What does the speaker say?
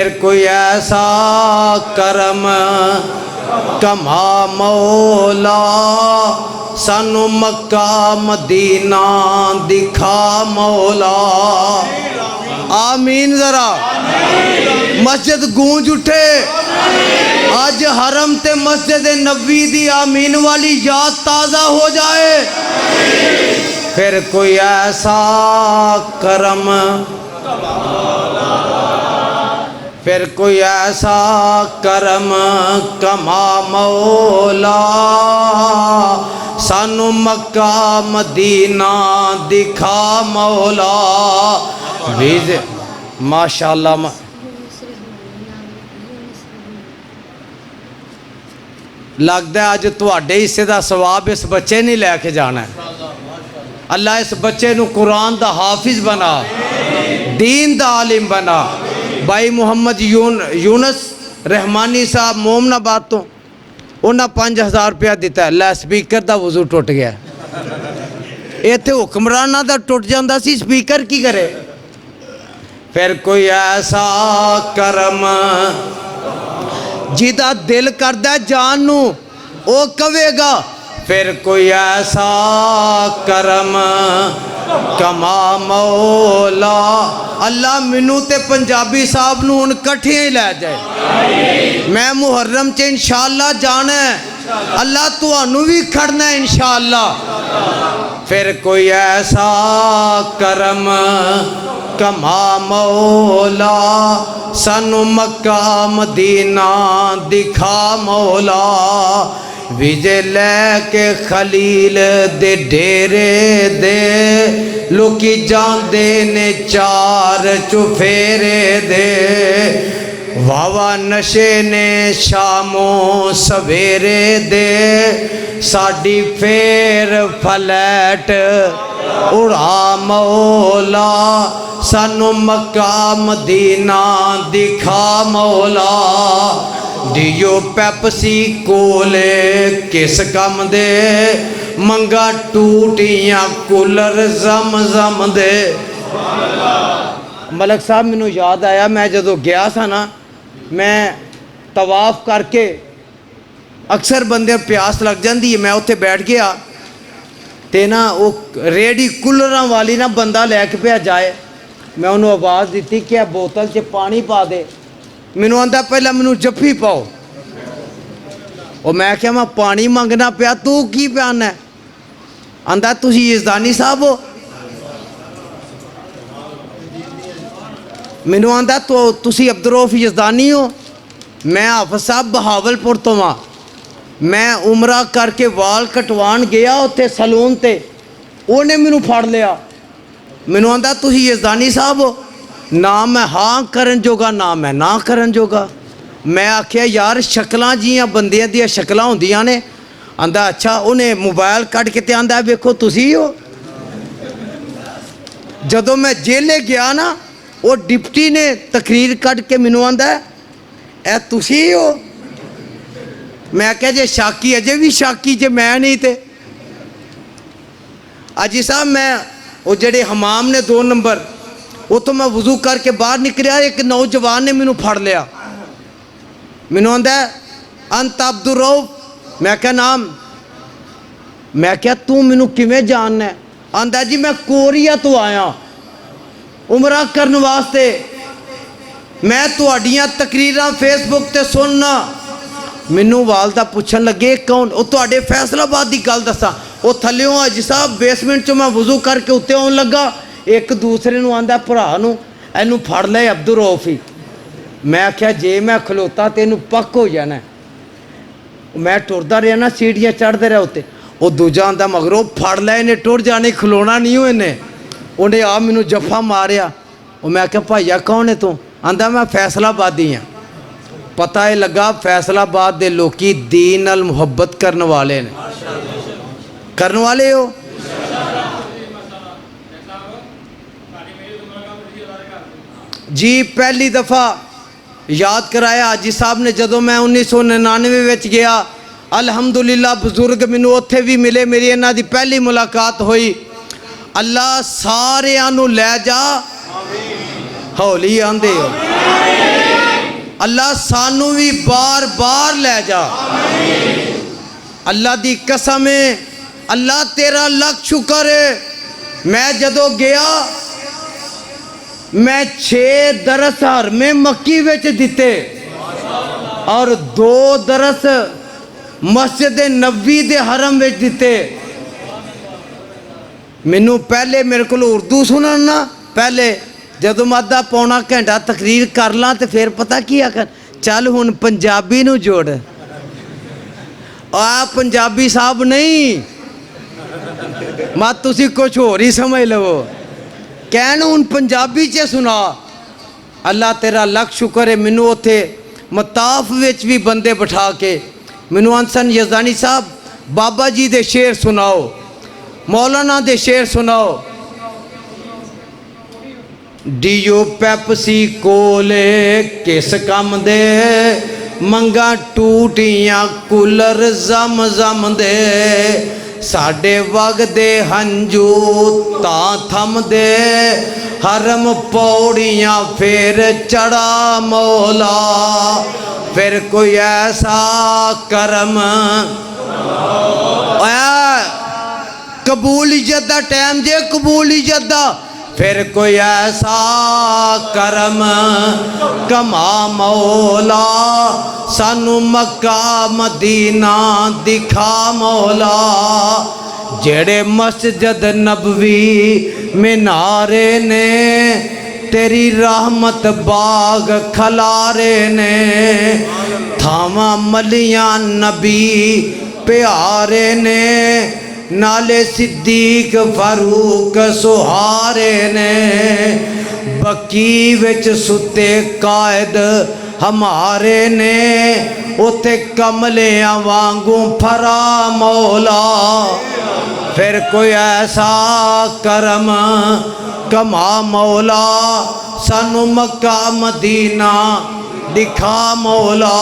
फिर कोई ऐसा करम कमा मौला, सानू मक्का मदीना दिखा मौला। आमीन जरा। मस्जिद गूंज उठे। आज हरम ते मस्जिद नबी दी आमीन वाली याद ताज़ा हो जाए। फिर कोई ऐसा करम, फिर कोई ऐसा करम कमा मौला, सानू मक्का मदीना दिखा मौला। माशाअल्लाह। लगता है अज तुहाडे हिस्से का सवाब इस बच्चे ने लैके जाना है। अल्लाह इस बच्चे नू कुरान दा हाफिज बना, दीन दा आलिम बना। भाई मुहम्मद यूनस रहमानी साहब मोमनाबाद तो उन्हें 5000 रुपया दिता है। लै स्पीकर का वजू टुट गया। इत्थे हुक्मराना दा टुट जांदा सी, स्पीकर की करे। फिर कोई ऐसा करम जिदा दिल करदा जान नू ओ कवेगा। फिर कोई ऐसा करम कमा मौला, अल्लाह मैनू ते पंजाबी साहब नू हुण कट्ठे ही लै जाए। मैं मुहर्रम च इंशाअल्लाह जाना है, अल्लाह तुहानू भी खड़ना है इंशाअल्लाह। फिर कोई ऐसा करम कमा मौला, सानू मक्का मदीना दिखा मौला। विजय लैके खलील दे डेरे दे लोकी जांदे ने चार चुफेरे दे। वावा नशे ने शामो सवेरे दे, साडी फेर फ्लैट उड़ा मौला, सानू मक्का मदीना दिखा मौला। डियो पैपसी कोले किस कम दे, मंगा टूटियां कूलर जम जम दे। मलक साहब मैनू याद आया, मैं जदों गया था ना, मैं तवाफ करके अक्सर बंदे प्यास लग जाती है, मैं उत्थे बैठ गया ते ना वो रेडी कूलर वाली ना बंदा लैके पे जाए। मैं उन्होंने आवाज़ दी कि बोतल च पानी पा दे। मैनू आंदा पहला मैनू जफ्फी पाओ। और मैं क्या मैं पानी मंगना पिया, तू की प्याना है? आंदा तुसी यजदानी साहब हो। मैनू आंदा तो तुसी अब्दुलरऊफ यजदानी हो। मैं हाफिज साहब बहावलपुर तो हाँ। मैं उमरा करके वाल कटवान गया उत्थे सलून ते, उन्हें मैनू फड़ लिया। मैनू आंदा तुसी यजदानी साहब हो। ना मैं हाँ करन जोगा, ना मैं ना करन जोगा। मैं आख्या यार शक्लां जियां बंदियां दियां शक्लां होंदियां ने। आंदा अच्छा। उन्हें मोबाइल कट के ते आंदा वेखो तुसी हो। जदों मैं जेले गया ना, वो डिप्टी ने तकरीर कट के मैनू आंदा ए तुसी हो। मैं क्या जे शाकी अजे भी शाकी जे मैं नहीं ते। अजी साहब मैं वो जड़े हमाम ने 2 नंबर उतो मैं वजू करके बाहर निकलिया, एक नौजवान ने मैनू फड़ लिया। मैनू आंदा अंत अब्दुलरऊफ। मैं क्या नाम? मैं क्या तू मैनू किवें जानना है? आंदा जी मैं कोरिया तो आया उमरा करन वास्ते। मैं तुहाडियां तकरीरां फेसबुक ते सुनना। मैनू वालदा पुछन लगे कौन? वो तुहाडे फैसलाबाद की गल दसा। वो थल्लियों अज साहब बेसमेंट चो मैं वजू करके उत्ते आउण लगा, एक दूसरे नू आंदा भरा नू इनू फड़ ले अब्दुलरऊफ ही। मैं आख्या जे मैं खलोता तो इनू पक हो जाना। मैं टुरदा रहा ना, सीढ़ियाँ चढ़ते रहा उत्ते। वो दूजा आंदा मगरों फड़ ले, इन्हें टुर जाने, खलोना नहीं हो इन्हें। उन्हें आ मैनू जफा मारिया। मैं आख्या भाईया कौन है तू? आंदा मैं फैसलाबादी हाँ। पता ही लगा फैसलाबाद दे लोकी दीन नाल मुहब्बत करने वाले ने। करने वाले हो? जी पहली दफ़ा याद कराया हाजी साहब ने जदों मैं 1999 विच गया। अलहमदुलिल्लाह बजुर्ग मैनू उत्थे भी मिले, मेरी इन्हां दी पहली मुलाकात हुई। अल्लाह सारियां नू लै जा, हौली आंदे हो। अल्लाह सानू भी बार बार ले जा। अल्लाह दी कसम है, अल्लाह तेरा लख शुक्र है। मैं जदों गया, मैं 6 दरस हर में मक्की विच दिते और 2 दरस मस्जिद नबी दे हरम विच दिते। मैनू पहले मेरे को उर्दू सुनन ना, पहले जदों मैं आधा पौना घंटा तकरीर कर ला तो फिर पता की आखन, चल हुण पंजाबी नू जोड़। आ पंजाबी साहब नहीं, मत तुसी कुछ होर ही समझ लवो। कहन हुण पंजाबी च सुना। अल्लाह तेरा लख शुक्र है, मैनू उत्थे मताफ विच भी बंदे बिठा के मैनू अनसन यज़दानी साहब बाबा जी दे शेर सुनाओ, मौलाना दे शेर सुनाओ। डीओ पैपसी कोले किस कम दे, मंगा टूटियां कूलर जम जम दे। साडे वगदे हंजू तां थम दे, हरम पौड़ियां फिर चढ़ा मौला। फिर कोई ऐसा करम, कबूलियत दा टाइम जे, कबूलियत दा। फिर कोई ऐसा करम कमा मौला, सानू मक्का मदीना दिखा मौला। जेड़े मस्जिद नबवी मीनारे ने, तेरी रहमत बाग खलारे ने। थावा मलियां नबी प्यारे ने, नाले सिद्दीक फारूक सुहारे ने। बकी विच सुते कायद हमारे ने, उते कमलियां वांगू फरा मौला। फिर कोई ऐसा करम कमा मौला, सानू मक्का मदीना दिखा मौला।